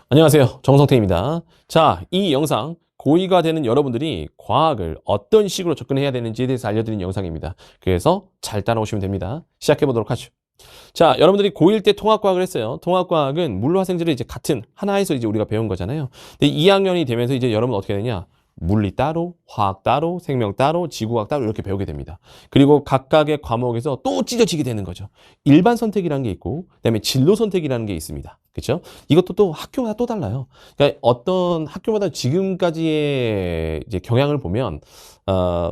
안녕하세요. 정성태입니다. 자, 이 영상 고2가 되는 여러분들이 과학을 어떤 식으로 접근해야 되는지에 대해서 알려드리는 영상입니다. 그래서 잘 따라오시면 됩니다. 시작해보도록 하죠. 자, 여러분들이 고1 때 통합과학을 했어요. 통합과학은 물화생지를 이제 같은 하나에서 이제 우리가 배운 거잖아요. 근데 2학년이 되면서 이제 여러분 어떻게 되냐? 물리 따로, 화학 따로, 생명 따로, 지구과학 따로 이렇게 배우게 됩니다. 그리고 각각의 과목에서 또 찢어지게 되는 거죠. 일반 선택이라는 게 있고, 그다음에 진로 선택이라는 게 있습니다. 그렇죠? 이것도 또 학교마다 또 달라요. 그러니까 어떤 학교마다 지금까지의 이제 경향을 보면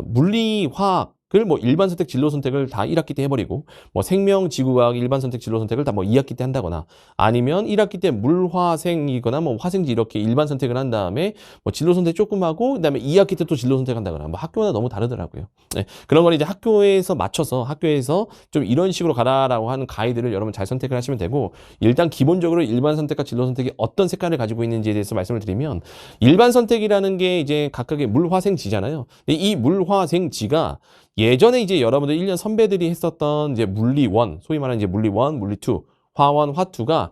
물리, 화학 을 뭐 일반 선택 진로 선택을 다 1학기 때 해버리고 뭐 생명 지구과학 일반 선택 진로 선택을 다 뭐 2학기 때 한다거나 아니면 1학기 때 물화생이거나 뭐 화생지 이렇게 일반 선택을 한 다음에 뭐 진로 선택 조금 하고 그다음에 2학기 때 또 진로 선택한다거나 뭐 학교마다 너무 다르더라고요. 네, 그런 걸 이제 학교에서 맞춰서 학교에서 좀 이런 식으로 가라라고 하는 가이드를 여러분 잘 선택을 하시면 되고 일단 기본적으로 일반 선택과 진로 선택이 어떤 색깔을 가지고 있는지에 대해서 말씀을 드리면 일반 선택이라는 게 이제 각각의 물화생지잖아요. 근데 이 물화생지가 예전에 이제 여러분들 1년 선배들이 했었던 이제 물리 1, 소위 말하는 이제 물리 1, 물리 2, 화 1, 화 2가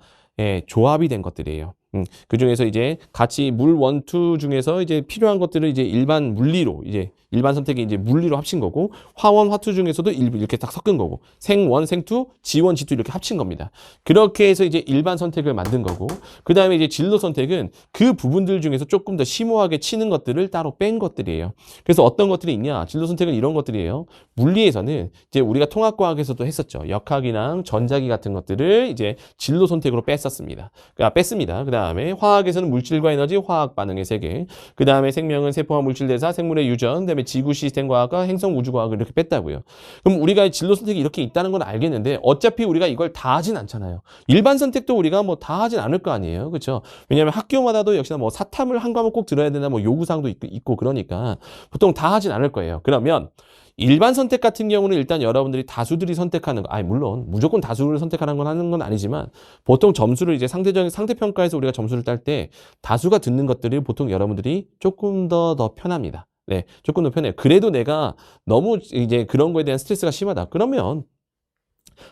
조합이 된 것들이에요. 그 중에서 이제 같이 물 1, 2 중에서 이제 필요한 것들을 이제 일반 물리로 이제 일반 선택이 이제 물리로 합친 거고 화원, 화투 중에서도 일부 이렇게 딱 섞은 거고 생원, 생투, 지원, 지투 이렇게 합친 겁니다. 그렇게 해서 이제 일반 선택을 만든 거고 그 다음에 이제 진로 선택은 그 부분들 중에서 조금 더 심오하게 치는 것들을 따로 뺀 것들이에요. 그래서 어떤 것들이 있냐? 진로 선택은 이런 것들이에요. 물리에서는 이제 우리가 통합과학에서도 했었죠. 역학이랑 전자기 같은 것들을 이제 진로 선택으로 뺐었습니다. 뺐습니다. 그 다음에 화학에서는 물질과 에너지, 화학 반응의 세계. 그 다음에 생명은 세포와 물질 대사, 생물의 유전, 그다음에 지구 시스템 과학과 행성 우주 과학을 이렇게 뺐다고요. 그럼 우리가 진로 선택이 이렇게 있다는 건 알겠는데 어차피 우리가 이걸 다 하진 않잖아요. 일반 선택도 우리가 뭐 다 하진 않을 거 아니에요. 그렇죠? 왜냐하면 학교마다도 역시나 뭐 사탐을 한 과목 꼭 들어야 되나 뭐 요구사항도 있고 그러니까 보통 다 하진 않을 거예요. 그러면 일반 선택 같은 경우는 일단 여러분들이 다수들이 선택하는 거, 아니 물론 무조건 다수를 선택하는 건 하는 건 아니지만 보통 점수를 이제 상대적인 상대평가에서 우리가 점수를 딸 때 다수가 듣는 것들이 보통 여러분들이 조금 더 편합니다. 네, 조금 더 편해요. 그래도 내가 너무 이제 그런 거에 대한 스트레스가 심하다. 그러면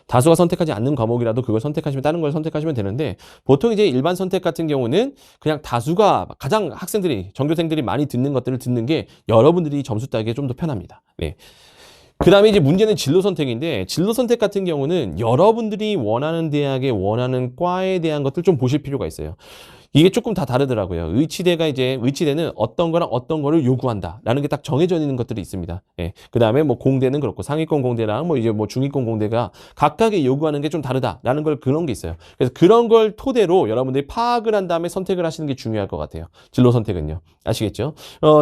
다수가 선택하지 않는 과목이라도 그걸 선택하시면 다른 걸 선택하시면 되는데 보통 이제 일반 선택 같은 경우는 그냥 다수가 가장 학생들이 전교생들이 많이 듣는 것들을 듣는 게 여러분들이 점수 따기에 좀 더 편합니다. 네. 그 다음에 이제 문제는 진로 선택인데 진로 선택 같은 경우는 여러분들이 원하는 대학에 원하는 과에 대한 것들 좀 보실 필요가 있어요. 이게 조금 다 다르더라고요. 의치대는 어떤 거랑 어떤 거를 요구한다라는 게 딱 정해져 있는 것들이 있습니다. 예. 그 다음에 뭐 공대는 그렇고 상위권 공대랑 뭐 이제 뭐 중위권 공대가 각각의 요구하는 게 좀 다르다라는 걸 그런 게 있어요. 그래서 그런 걸 토대로 여러분들이 파악을 한 다음에 선택을 하시는 게 중요할 것 같아요. 진로 선택은요. 아시겠죠?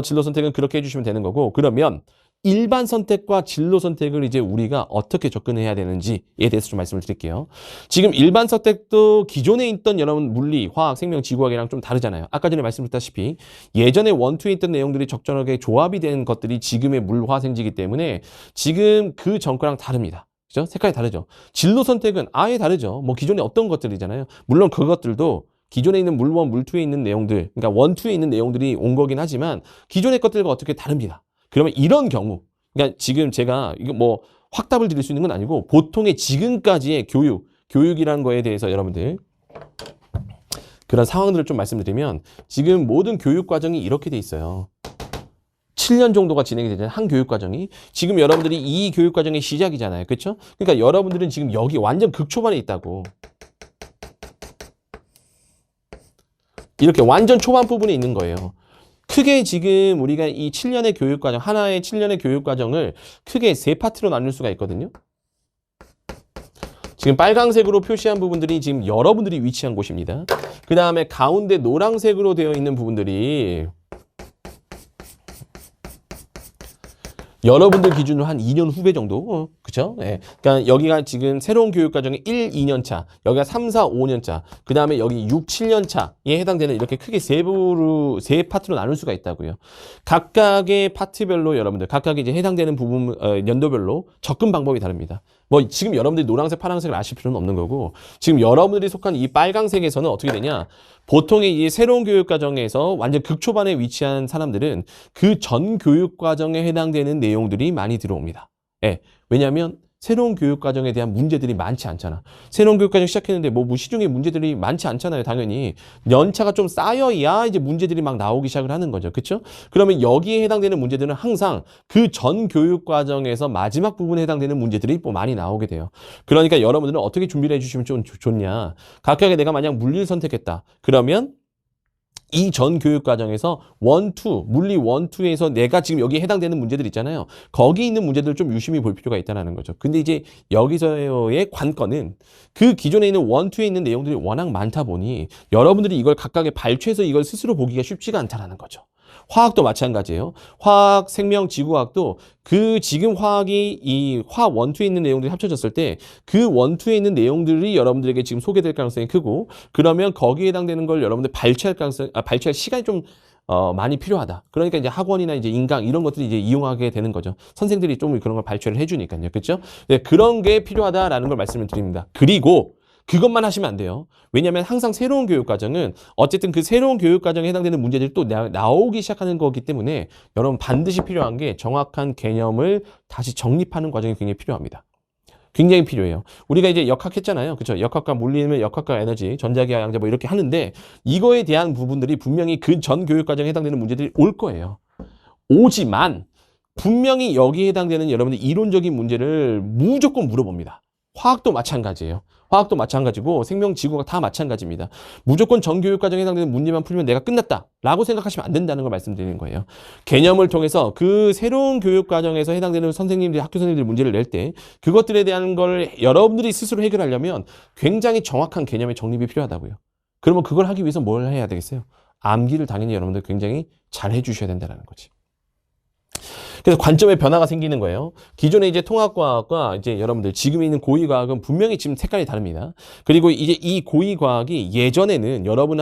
진로 선택은 그렇게 해주시면 되는 거고 그러면 일반 선택과 진로 선택을 이제 우리가 어떻게 접근해야 되는지에 대해서 좀 말씀을 드릴게요. 지금 일반 선택도 기존에 있던 여러분 물리, 화학, 생명, 지구학이랑 좀 다르잖아요. 아까 전에 말씀드렸다시피 예전에 원투에 있던 내용들이 적절하게 조합이 된 것들이 지금의 물화생지이기 때문에 지금 그 전과랑 다릅니다. 그죠? 색깔이 다르죠. 진로 선택은 아예 다르죠. 뭐 기존에 어떤 것들이잖아요. 물론 그것들도 기존에 있는 물원, 물투에 있는 내용들, 그러니까 원투에 있는 내용들이 온 거긴 하지만 기존의 것들과 어떻게 다릅니다. 그러면 이런 경우, 그러니까 지금 제가 이거 뭐 확답을 드릴 수 있는 건 아니고 보통의 지금까지의 교육이라는 거에 대해서 여러분들 그런 상황들을 좀 말씀드리면 지금 모든 교육 과정이 이렇게 돼 있어요. 7년 정도가 진행이 되잖아요. 한 교육 과정이. 지금 여러분들이 이 교육 과정의 시작이잖아요. 그렇죠? 그러니까 여러분들은 지금 여기 완전 극초반에 있다고. 이렇게 완전 초반 부분에 있는 거예요. 크게 지금 우리가 이 7년의 교육과정, 하나의 7년의 교육과정을 크게 세 파트로 나눌 수가 있거든요. 지금 빨강색으로 표시한 부분들이 지금 여러분들이 위치한 곳입니다. 그 다음에 가운데 노란색으로 되어 있는 부분들이 여러분들 기준으로 한 2년 후배 정도, 그쵸? 예. 그러니까 여기가 지금 새로운 교육과정의 1, 2년 차, 여기가 3, 4, 5년 차, 그 다음에 여기 6, 7년 차에 해당되는 이렇게 크게 세 파트로 나눌 수가 있다고요. 각각의 파트별로 여러분들, 각각 이제 해당되는 부분, 연도별로 접근 방법이 다릅니다. 뭐 지금 여러분들이 노란색, 파란색을 아실 필요는 없는 거고 지금 여러분들이 속한 이 빨강색에서는 어떻게 되냐? 보통의 이 새로운 교육과정에서 완전 극초반에 위치한 사람들은 그 전 교육과정에 해당되는 내용들이 많이 들어옵니다. 예. 왜냐하면 새로운 교육과정에 대한 문제들이 많지 않잖아. 새로운 교육과정 시작했는데 뭐 시중에 문제들이 많지 않잖아요. 당연히. 연차가 좀 쌓여야 이제 문제들이 막 나오기 시작을 하는 거죠. 그렇죠? 그러면 여기에 해당되는 문제들은 항상 그 전 교육과정에서 마지막 부분에 해당되는 문제들이 뭐 많이 나오게 돼요. 그러니까 여러분들은 어떻게 준비를 해주시면 좀 좋냐. 각각의 내가 만약 물리를 선택했다. 그러면 이 전 교육 과정에서 물리 1, 2에서 내가 지금 여기에 해당되는 문제들 있잖아요. 거기 있는 문제들을 좀 유심히 볼 필요가 있다는 거죠. 근데 이제 여기서의 관건은 그 기존에 있는 1, 2에 있는 내용들이 워낙 많다 보니 여러분들이 이걸 각각의 발췌해서 이걸 스스로 보기가 쉽지가 않다는 거죠. 화학도 마찬가지예요. 화학, 생명, 지구화학도 그 지금 화학이 이 화학 1, 2에 있는 내용들이 합쳐졌을 때 그 1, 2에 있는 내용들이 여러분들에게 지금 소개될 가능성이 크고 그러면 거기에 해당되는 걸 여러분들 발췌할 시간이 좀 많이 필요하다. 그러니까 이제 학원이나 이제 인강 이런 것들이 이제 이용하게 되는 거죠. 선생들이 좀 그런 걸 발췌를 해주니까요. 그렇죠? 네, 그런 게 필요하다라는 걸 말씀을 드립니다. 그리고 그것만 하시면 안 돼요. 왜냐하면 항상 새로운 교육과정은 어쨌든 그 새로운 교육과정에 해당되는 문제들이 또 나오기 시작하는 거기 때문에 여러분 반드시 필요한 게 정확한 개념을 다시 정립하는 과정이 굉장히 필요합니다. 굉장히 필요해요. 우리가 이제 역학했잖아요. 그렇죠? 역학과 물리면 역학과 에너지, 전자기하, 양자 뭐 이렇게 하는데 이거에 대한 부분들이 분명히 그 전 교육과정에 해당되는 문제들이 올 거예요. 오지만 분명히 여기에 해당되는 여러분들 이론적인 문제를 무조건 물어봅니다. 화학도 마찬가지예요. 화학도 마찬가지고 생명, 지구가 다 마찬가지입니다. 무조건 전 교육과정에 해당되는 문제만 풀면 내가 끝났다라고 생각하시면 안 된다는 걸 말씀드리는 거예요. 개념을 통해서 그 새로운 교육과정에서 해당되는 선생님들, 학교 선생님들 문제를 낼 때 그것들에 대한 걸 여러분들이 스스로 해결하려면 굉장히 정확한 개념의 정립이 필요하다고요. 그러면 그걸 하기 위해서 뭘 해야 되겠어요? 암기를 당연히 여러분들 굉장히 잘 해주셔야 된다는 거지. 그래서 관점의 변화가 생기는 거예요. 기존에 이제 통합과학과 이제 여러분들 지금 있는 고위과학은 분명히 지금 색깔이 다릅니다. 그리고 이제 이 고위과학이 예전에는 여러분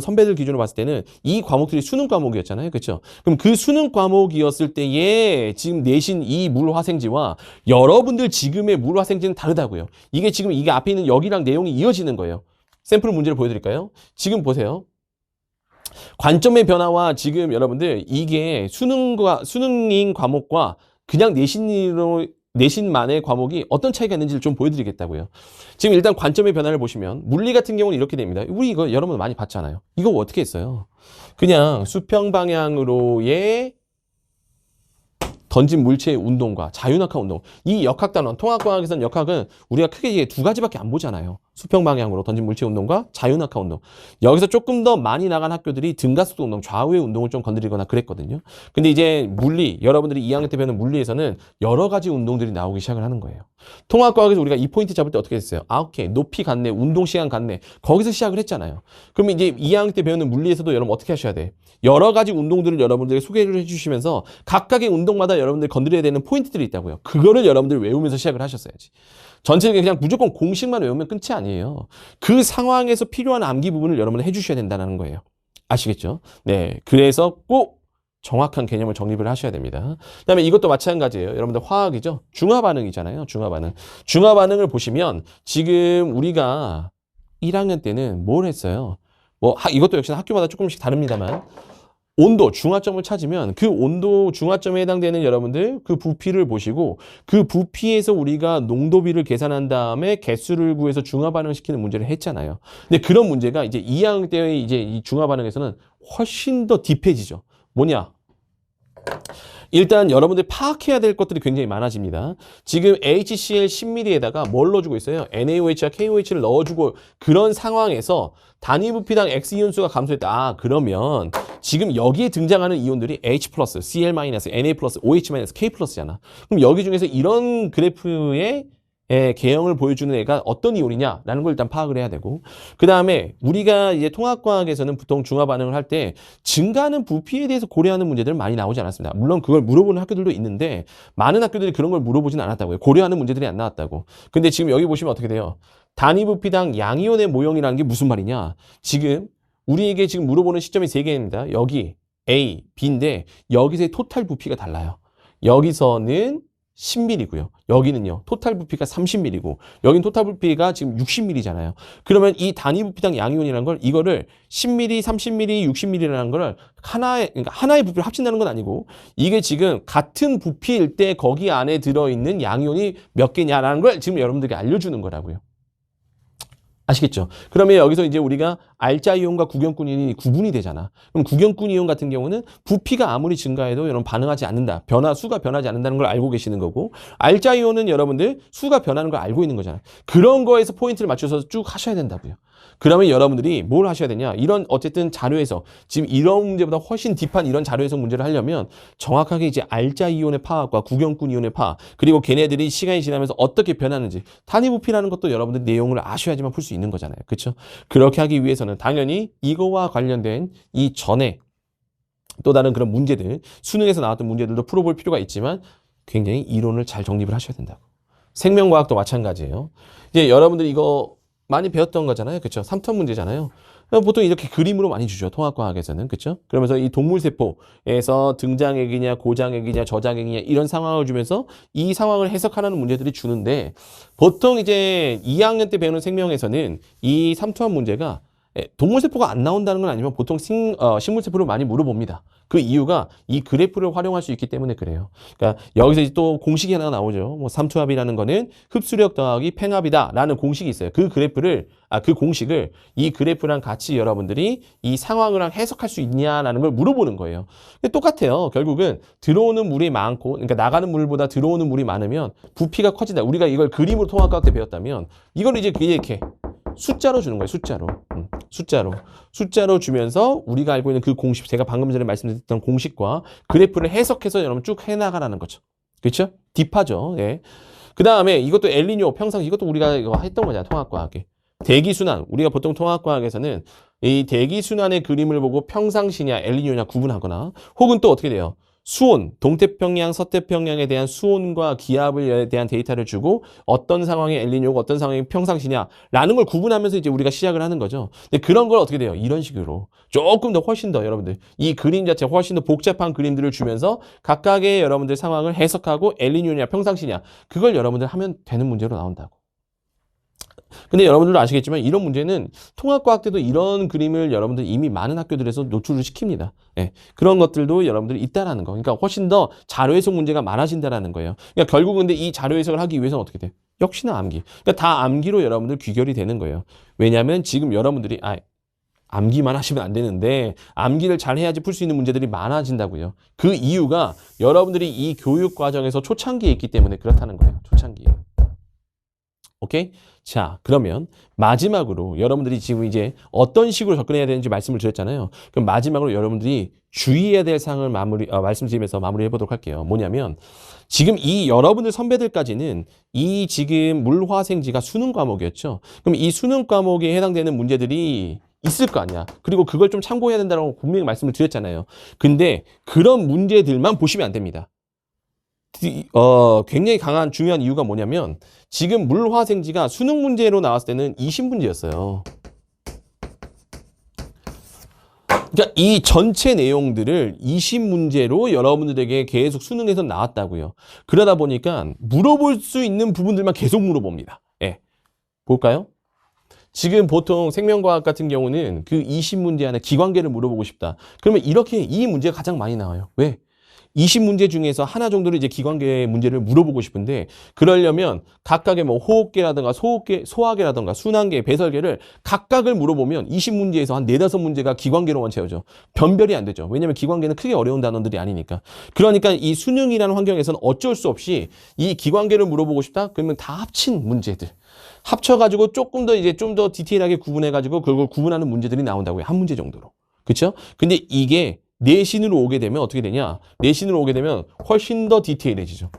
선배들 기준으로 봤을 때는 이 과목들이 수능 과목이었잖아요. 그렇죠? 그럼 그 수능 과목이었을 때에 지금 내신 이 물화생지와 여러분들 지금의 물화생지는 다르다고요. 이게 앞에 있는 여기랑 내용이 이어지는 거예요. 샘플 문제를 보여드릴까요? 지금 보세요. 관점의 변화와 지금 여러분들 이게 수능인 과목과 그냥 내신만의 과목이 어떤 차이가 있는지를 좀 보여드리겠다고요. 지금 일단 관점의 변화를 보시면 물리 같은 경우는 이렇게 됩니다. 우리 이거 여러분 많이 봤잖아요. 이거 어떻게 했어요? 그냥 수평 방향으로의 던진 물체의 운동과 자유낙하 운동. 이 역학 단원, 통합과학에서는 역학은 우리가 크게 두 가지밖에 안 보잖아요. 수평 방향으로 던진 물체 운동과 자유낙하 운동. 여기서 조금 더 많이 나간 학교들이 등가속도 운동, 좌우의 운동을 좀 건드리거나 그랬거든요. 근데 이제 여러분들이 2학년 때 배우는 물리에서는 여러 가지 운동들이 나오기 시작을 하는 거예요. 통합과학에서 우리가 이 포인트 잡을 때 어떻게 했어요? 오케이. 높이 갔네. 운동 시간 갔네. 거기서 시작을 했잖아요. 그러면 이제 2학년 때 배우는 물리에서도 여러분 어떻게 하셔야 돼? 여러 가지 운동들을 여러분들에게 소개를 해주시면서 각각의 운동마다 여러분들이 건드려야 되는 포인트들이 있다고요. 그거를 여러분들이 외우면서 시작을 하셨어야지. 전체적인 그냥 무조건 공식만 외우면 끝이 아니에요. 그 상황에서 필요한 암기 부분을 여러분이 해주셔야 된다는 거예요. 아시겠죠? 네. 그래서 꼭 정확한 개념을 정립을 하셔야 됩니다. 그다음에 이것도 마찬가지예요. 여러분들 화학이죠? 중화반응이잖아요. 중화반응. 중화반응을 보시면 지금 우리가 1학년 때는 뭘 했어요? 이것도 역시 학교마다 조금씩 다릅니다만 온도, 중화점을 찾으면 그 온도, 중화점에 해당되는 여러분들 그 부피를 보시고 그 부피에서 우리가 농도비를 계산한 다음에 개수를 구해서 중화반응시키는 문제를 했잖아요. 근데 그런 문제가 이제 2학년 때의 이제 이 중화반응에서는 훨씬 더 딥해지죠. 뭐냐? 일단 여러분들 파악해야 될 것들이 굉장히 많아집니다. 지금 HCl 10ml에다가 뭘 넣어주고 있어요? NaOH와 KOH를 넣어주고 그런 상황에서 단위 부피당 X이온수가 감소했다. 그러면 지금 여기에 등장하는 이온들이 H+, Cl-, Na+, OH-, K+잖아. 그럼 여기 중에서 이런 그래프의 개형을 보여주는 애가 어떤 이온이냐라는 걸 일단 파악을 해야 되고 그 다음에 우리가 이제 통합과학에서는 보통 중화 반응을 할 때 증가하는 부피에 대해서 고려하는 문제들은 많이 나오지 않았습니다. 물론 그걸 물어보는 학교들도 있는데 많은 학교들이 그런 걸 물어보지는 않았다고요. 고려하는 문제들이 안 나왔다고. 근데 지금 여기 보시면 어떻게 돼요? 단위 부피당 양이온의 모형이라는 게 무슨 말이냐? 지금 우리에게 지금 물어보는 시점이 3개입니다. 여기 A, B인데 여기서의 토탈 부피가 달라요. 여기서는 10mm고요. 여기는요. 토탈 부피가 30mm고 여긴 토탈 부피가 지금 60mm잖아요. 그러면 이 단위 부피당 양이온이라는 걸 이거를 10mm, 30mm, 60mm라는 걸 그러니까 하나의 부피를 합친다는 건 아니고 이게 지금 같은 부피일 때 거기 안에 들어있는 양이온이 몇 개냐라는 걸 지금 여러분들에게 알려주는 거라고요. 아시겠죠? 그러면 여기서 이제 우리가 알자 이온과 구경꾼 이온이 구분이 되잖아. 그럼 구경꾼 이온 같은 경우는 부피가 아무리 증가해도 여러분 반응하지 않는다. 수가 변하지 않는다는 걸 알고 계시는 거고 알자 이온은 여러분들 수가 변하는 걸 알고 있는 거잖아요. 그런 거에서 포인트를 맞춰서 쭉 하셔야 된다고요. 그러면 여러분들이 뭘 하셔야 되냐? 이런 어쨌든 자료에서 지금 이런 문제보다 훨씬 딥한 이런 자료에서 문제를 하려면 정확하게 이제 알자 이온의 파악과 구경꾼 이온의 파악 그리고 걔네들이 시간이 지나면서 어떻게 변하는지 단위 부피라는 것도 여러분들 내용을 아셔야지만 풀 수 있는 거잖아요. 그렇죠? 그렇게 하기 위해서는 당연히 이거와 관련된 이 전에 또 다른 그런 문제들 수능에서 나왔던 문제들도 풀어볼 필요가 있지만 굉장히 이론을 잘 정립을 하셔야 된다고. 생명과학도 마찬가지예요. 이제 여러분들 이거 많이 배웠던 거잖아요. 그렇죠? 3턴 문제잖아요. 보통 이렇게 그림으로 많이 주죠. 통합과학에서는. 그렇죠? 그러면서 이 동물세포에서 등장액이냐 고장액이냐 저장액이냐 이런 상황을 주면서 이 상황을 해석하라는 문제들이 주는데 보통 이제 2학년 때 배우는 생명에서는 이 3투합 문제가 동물세포가 안 나온다는 건 아니면 보통 식물세포를 많이 물어봅니다. 그 이유가 이 그래프를 활용할 수 있기 때문에 그래요. 그러니까 여기서 이제 또 공식이 하나 나오죠. 뭐 삼투압이라는 거는 흡수력 더하기 팽합이다라는 공식이 있어요. 그 공식을 이 그래프랑 같이 여러분들이 이 상황을 해석할 수 있냐라는 걸 물어보는 거예요. 근데 똑같아요. 결국은 들어오는 물이 많고, 그러니까 나가는 물보다 들어오는 물이 많으면 부피가 커진다. 우리가 이걸 그림으로 통합과학 때 배웠다면 이걸 이제 이렇게 숫자로 주는 거예요. 숫자로 주면서 우리가 알고 있는 그 공식, 제가 방금 전에 말씀드렸던 공식과 그래프를 해석해서 여러분 쭉 해나가라는 거죠. 그렇죠? 딥하죠. 예. 그 다음에 이것도 엘니뇨 평상시 이것도 우리가 이거 했던 거잖아요. 통합과학에. 대기순환. 우리가 보통 통합과학에서는 이 대기순환의 그림을 보고 평상시냐 엘니뇨냐 구분하거나 혹은 또 어떻게 돼요? 수온, 동태평양, 서태평양에 대한 수온과 기압에 대한 데이터를 주고 어떤 상황이 엘니뇨고 어떤 상황이 평상시냐라는 걸 구분하면서 이제 우리가 시작을 하는 거죠. 근데 그런 걸 어떻게 돼요? 이런 식으로 조금 더 훨씬 더 여러분들 이 그림 자체 훨씬 더 복잡한 그림들을 주면서 각각의 여러분들 상황을 해석하고 엘니뇨냐 평상시냐 그걸 여러분들 하면 되는 문제로 나온다고. 근데 여러분들도 아시겠지만 이런 문제는 통합과학 때도 이런 그림을 여러분들 이미 많은 학교들에서 노출을 시킵니다. 예, 그런 것들도 여러분들이 있다라는 거. 그러니까 훨씬 더 자료 해석 문제가 많아진다라는 거예요. 그러니까 결국 근데 이 자료 해석을 하기 위해서는 어떻게 돼? 역시나 암기. 그러니까 다 암기로 여러분들 귀결이 되는 거예요. 왜냐하면 지금 여러분들이 암기만 하시면 안 되는데 암기를 잘 해야지 풀 수 있는 문제들이 많아진다고요. 그 이유가 여러분들이 이 교육 과정에서 초창기에 있기 때문에 그렇다는 거예요. 초창기에. 오케이? 자, 그러면 마지막으로 여러분들이 지금 이제 어떤 식으로 접근해야 되는지 말씀을 드렸잖아요. 그럼 마지막으로 여러분들이 주의해야 될 사항을 말씀드리면서 마무리해 보도록 할게요. 뭐냐면 지금 이 여러분들 선배들까지는 이 지금 물화생지가 수능 과목이었죠. 그럼 이 수능 과목에 해당되는 문제들이 있을 거 아니야. 그리고 그걸 좀 참고해야 된다고 분명히 말씀을 드렸잖아요. 근데 그런 문제들만 보시면 안 됩니다. 굉장히 강한 중요한 이유가 뭐냐면 지금 물화생지가 수능 문제로 나왔을 때는 20문제였어요. 그러니까 이 전체 내용들을 20문제로 여러분들에게 계속 수능에서 나왔다고요. 그러다 보니까 물어볼 수 있는 부분들만 계속 물어봅니다. 예. 볼까요? 지금 보통 생명과학 같은 경우는 그 20문제 안에 기관계를 물어보고 싶다. 그러면 이렇게 이 문제가 가장 많이 나와요. 왜? 20문제 중에서 하나 정도를 이제 기관계 문제를 물어보고 싶은데 그러려면 각각의 뭐 호흡계라든가 소화계라든가 순환계, 배설계를 각각을 물어보면 20문제에서 한 4, 5문제가 기관계로만 채워져. 변별이 안 되죠. 왜냐하면 기관계는 크게 어려운 단어들이 아니니까. 그러니까 이 수능이라는 환경에서는 어쩔 수 없이 이 기관계를 물어보고 싶다? 그러면 다 합친 문제들. 합쳐가지고 조금 더 이제 좀 더 디테일하게 구분해가지고 그걸 구분하는 문제들이 나온다고요. 한 문제 정도로. 그렇죠? 근데 이게 내신으로 오게 되면 어떻게 되냐? 내신으로 오게 되면 훨씬 더 디테일해지죠.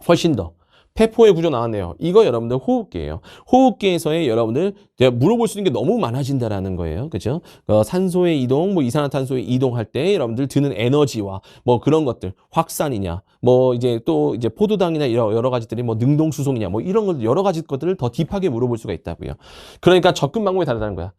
훨씬 더. 폐포의 구조 나왔네요. 이거 여러분들 호흡계예요. 호흡계에서의 여러분들 제가 물어볼 수 있는 게 너무 많아진다라는 거예요. 그죠? 산소의 이동, 뭐 이산화탄소의 이동할 때 여러분들 드는 에너지와 뭐 그런 것들, 확산이냐, 뭐 이제 또 이제 포도당이나 여러 가지들이 뭐 능동수송이냐, 뭐 이런 것 여러 가지 것들을 더 딥하게 물어볼 수가 있다고요. 그러니까 접근 방법이 다르다는 거야.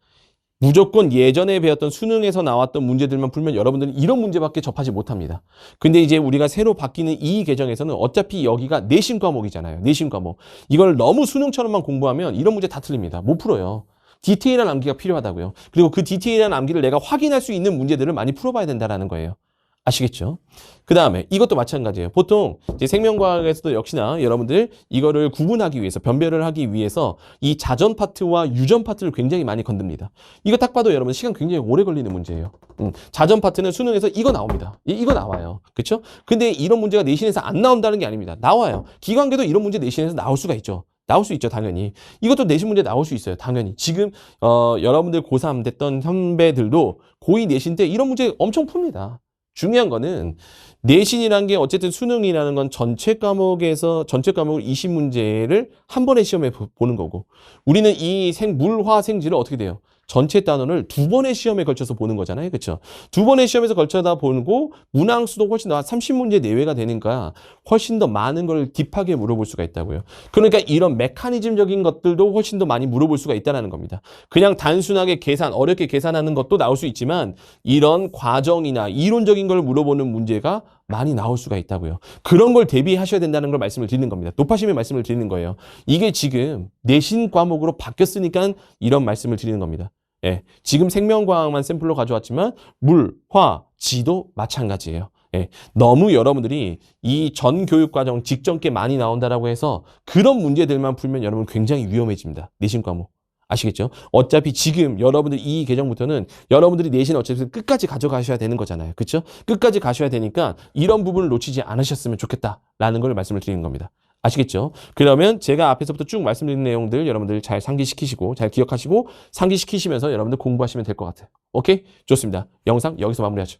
무조건 예전에 배웠던 수능에서 나왔던 문제들만 풀면 여러분들은 이런 문제밖에 접하지 못합니다. 근데 이제 우리가 새로 바뀌는 이 계정에서는 어차피 여기가 내신 과목이잖아요. 내신 과목. 이걸 너무 수능처럼만 공부하면 이런 문제 다 틀립니다. 못 풀어요. 디테일한 암기가 필요하다고요. 그리고 그 디테일한 암기를 내가 확인할 수 있는 문제들을 많이 풀어봐야 된다는 거예요. 아시겠죠? 그 다음에 이것도 마찬가지예요. 보통 이제 생명과학에서도 역시나 여러분들 이거를 구분하기 위해서 변별을 하기 위해서 이 자전 파트와 유전 파트를 굉장히 많이 건듭니다. 이거 딱 봐도 여러분 시간 굉장히 오래 걸리는 문제예요. 자전 파트는 수능에서 이거 나옵니다. 이거 나와요. 그렇죠? 근데 이런 문제가 내신에서 안 나온다는 게 아닙니다. 나와요. 기관계도 이런 문제 내신에서 나올 수가 있죠. 나올 수 있죠, 당연히. 이것도 내신 문제 나올 수 있어요, 당연히. 지금 여러분들 고3 됐던 선배들도 고2 내신 때 이런 문제 엄청 풉니다. 중요한 거는 내신이란 게 어쨌든 수능이라는 건 전체 과목을 20문제를 한 번에 시험에 보는 거고 우리는 이 물화생지를 어떻게 돼요? 전체 단원을 두 번의 시험에 걸쳐서 보는 거잖아요. 그렇죠? 두 번의 시험에서 걸쳐다 보고 문항수도 훨씬 더 30문제 내외가 되니까 훨씬 더 많은 걸 딥하게 물어볼 수가 있다고요. 그러니까 이런 메커니즘적인 것들도 훨씬 더 많이 물어볼 수가 있다는 겁니다. 그냥 단순하게 어렵게 계산하는 것도 나올 수 있지만 이런 과정이나 이론적인 걸 물어보는 문제가 많이 나올 수가 있다고요. 그런 걸 대비하셔야 된다는 걸 말씀을 드리는 겁니다. 높아심의 말씀을 드리는 거예요. 이게 지금 내신 과목으로 바뀌었으니까 이런 말씀을 드리는 겁니다. 예, 지금 생명과학만 샘플로 가져왔지만 물, 화, 지도 마찬가지예요. 예, 너무 여러분들이 이 전 교육과정 직전께 많이 나온다라고 해서 그런 문제들만 풀면 여러분 굉장히 위험해집니다. 내신 과목. 아시겠죠? 어차피 지금 여러분들 이 계정부터는 여러분들이 내신 어차피 끝까지 가져가셔야 되는 거잖아요. 그렇죠? 끝까지 가셔야 되니까 이런 부분을 놓치지 않으셨으면 좋겠다라는 걸 말씀을 드리는 겁니다. 아시겠죠? 그러면 제가 앞에서부터 쭉 말씀드린 내용들 여러분들 잘 상기시키시고 잘 기억하시고 상기시키시면서 여러분들 공부하시면 될 것 같아요. 오케이? 좋습니다. 영상 여기서 마무리하죠.